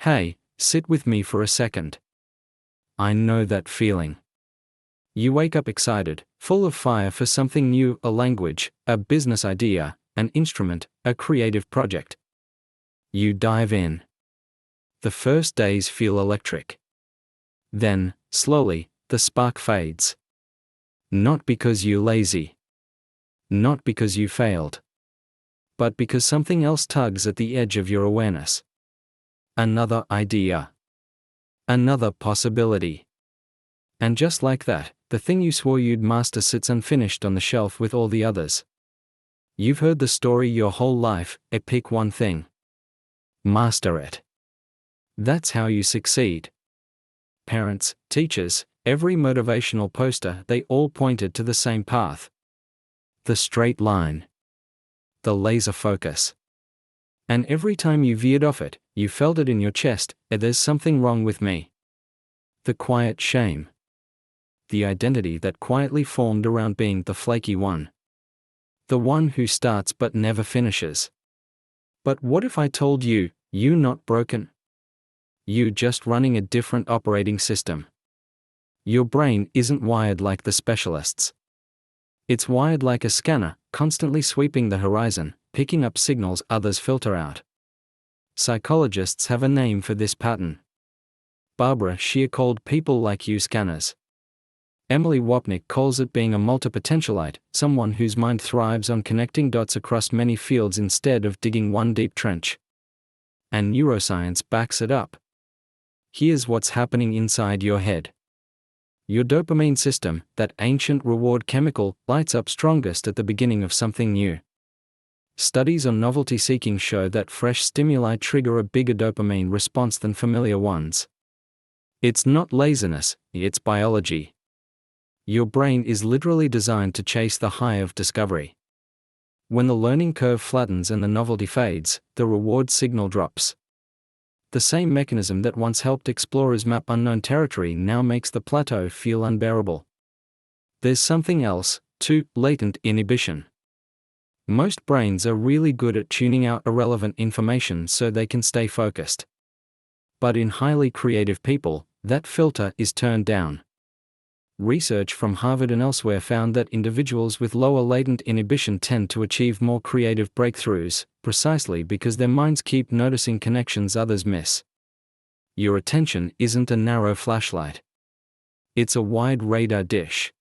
Hey, sit with me for a second. I know that feeling. You wake up excited, full of fire for something new, a language, a business idea, an instrument, a creative project. You dive in. The first days feel electric. Then, slowly, the spark fades. Not because you're lazy. Not because you failed. But because something else tugs at the edge of your awareness. Another idea. Another possibility. And just like that, the thing you swore you'd master sits unfinished on the shelf with all the others. You've heard the story your whole life, pick one thing. Master it. That's how you succeed. Parents, teachers, every motivational poster, they all pointed to the same path. The straight line. The laser focus. And every time you veered off it, you felt it in your chest, there's something wrong with me. The quiet shame. The identity that quietly formed around being the flaky one. The one who starts but never finishes. But what if I told you, you're not broken? You're just running a different operating system. Your brain isn't wired like the specialists. It's wired like a scanner, constantly sweeping the horizon, picking up signals others filter out. Psychologists have a name for this pattern. Barbara Scheer called people like you scanners. Emily Wapnick calls it being a multipotentialite, someone whose mind thrives on connecting dots across many fields instead of digging one deep trench. And neuroscience backs it up. Here's what's happening inside your head. Your dopamine system, that ancient reward chemical, lights up strongest at the beginning of something new. Studies on novelty seeking show that fresh stimuli trigger a bigger dopamine response than familiar ones. It's not laziness, it's biology. Your brain is literally designed to chase the high of discovery. When the learning curve flattens and the novelty fades, the reward signal drops. The same mechanism that once helped explorers map unknown territory now makes the plateau feel unbearable. There's something else, too, latent inhibition. Most brains are really good at tuning out irrelevant information so they can stay focused. But in highly creative people, that filter is turned down. Research from Harvard and elsewhere found that individuals with lower latent inhibition tend to achieve more creative breakthroughs, precisely because their minds keep noticing connections others miss. Your attention isn't a narrow flashlight. It's a wide radar dish.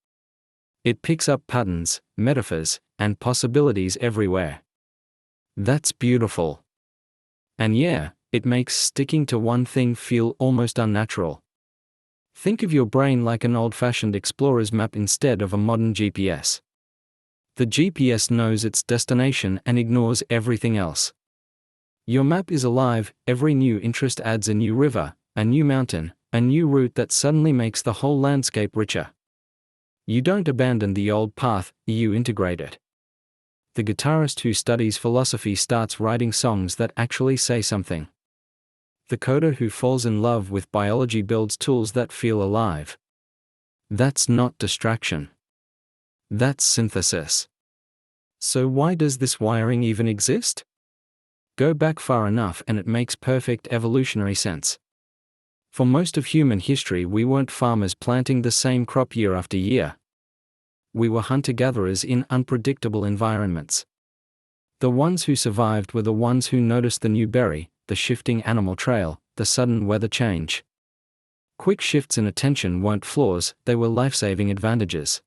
It picks up patterns, metaphors, and possibilities everywhere. That's beautiful. And yeah, it makes sticking to one thing feel almost unnatural. Think of your brain like an old-fashioned explorer's map instead of a modern GPS. The GPS knows its destination and ignores everything else. Your map is alive, every new interest adds a new river, a new mountain, a new route that suddenly makes the whole landscape richer. You don't abandon the old path, you integrate it. The guitarist who studies philosophy starts writing songs that actually say something. The coder who falls in love with biology builds tools that feel alive. That's not distraction. That's synthesis. So why does this wiring even exist? Go back far enough and it makes perfect evolutionary sense. For most of human history, we weren't farmers planting the same crop year after year. We were hunter-gatherers in unpredictable environments. The ones who survived were the ones who noticed the new berry, the shifting animal trail, the sudden weather change. Quick shifts in attention weren't flaws, they were life-saving advantages.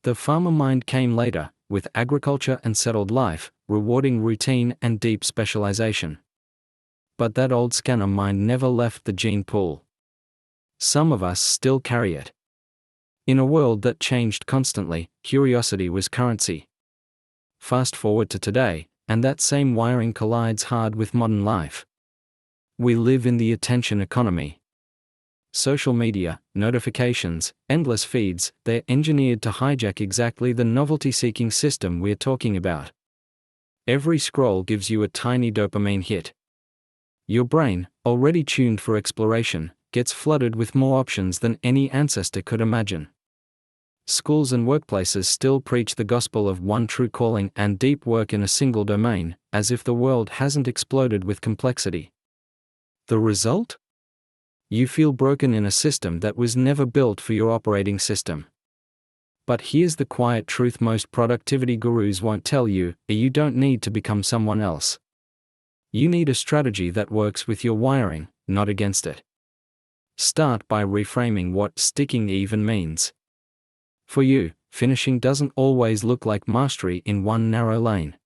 The farmer mind came later, with agriculture and settled life, rewarding routine and deep specialization. But that old scanner mind never left the gene pool. Some of us still carry it. In a world that changed constantly, curiosity was currency. Fast forward to today, and that same wiring collides hard with modern life. We live in the attention economy. Social media, notifications, endless feeds, they're engineered to hijack exactly the novelty-seeking system we're talking about. Every scroll gives you a tiny dopamine hit. Your brain, already tuned for exploration, gets flooded with more options than any ancestor could imagine. Schools and workplaces still preach the gospel of one true calling and deep work in a single domain, as if the world hasn't exploded with complexity. The result? You feel broken in a system that was never built for your operating system. But here's the quiet truth most productivity gurus won't tell you: you don't need to become someone else. You need a strategy that works with your wiring, not against it. Start by reframing what sticking even means. For you, finishing doesn't always look like mastery in one narrow lane.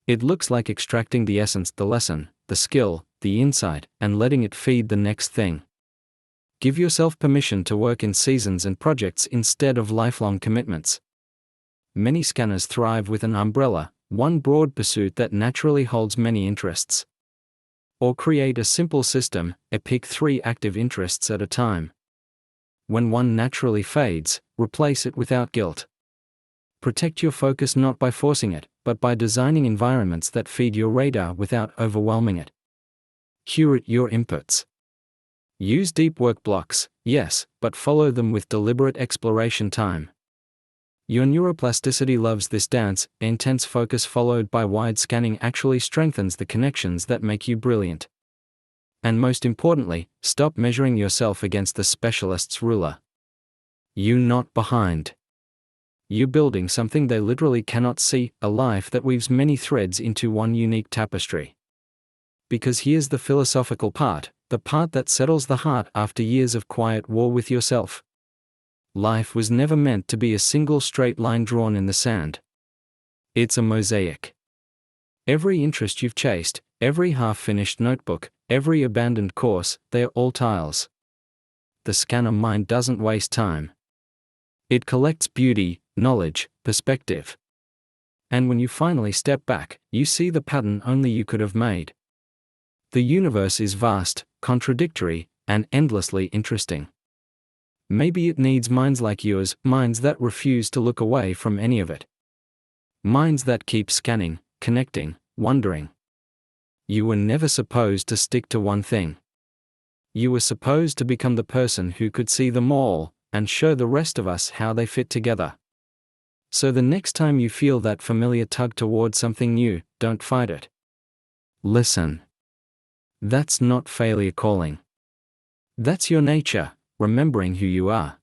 It looks like extracting the essence, the lesson, the skill, the insight, and letting it feed the next thing. Give yourself permission to work in seasons and projects instead of lifelong commitments. Many scanners thrive with an umbrella, one broad pursuit that naturally holds many interests. Or create a simple system, pick 3 active interests at a time. When one naturally fades, replace it without guilt. Protect your focus not by forcing it, but by designing environments that feed your radar without overwhelming it. Curate your inputs. Use deep work blocks, yes, but follow them with deliberate exploration time. Your neuroplasticity loves this dance. Intense focus followed by wide scanning actually strengthens the connections that make you brilliant. And most importantly, stop measuring yourself against the specialist's ruler. You're not behind. You're building something they literally cannot see, a life that weaves many threads into one unique tapestry. Because here's the philosophical part, the part that settles the heart after years of quiet war with yourself. Life was never meant to be a single straight line drawn in the sand. It's a mosaic. Every interest you've chased, every half-finished notebook, every abandoned course, they're all tiles. The scanner mind doesn't waste time. It collects beauty, knowledge, perspective. And when you finally step back, you see the pattern only you could have made. The universe is vast, contradictory, and endlessly interesting. Maybe it needs minds like yours, minds that refuse to look away from any of it. Minds that keep scanning, connecting, wondering. You were never supposed to stick to one thing. You were supposed to become the person who could see them all, and show the rest of us how they fit together. So the next time you feel that familiar tug toward something new, don't fight it. Listen. That's not failure calling. That's your nature, remembering who you are.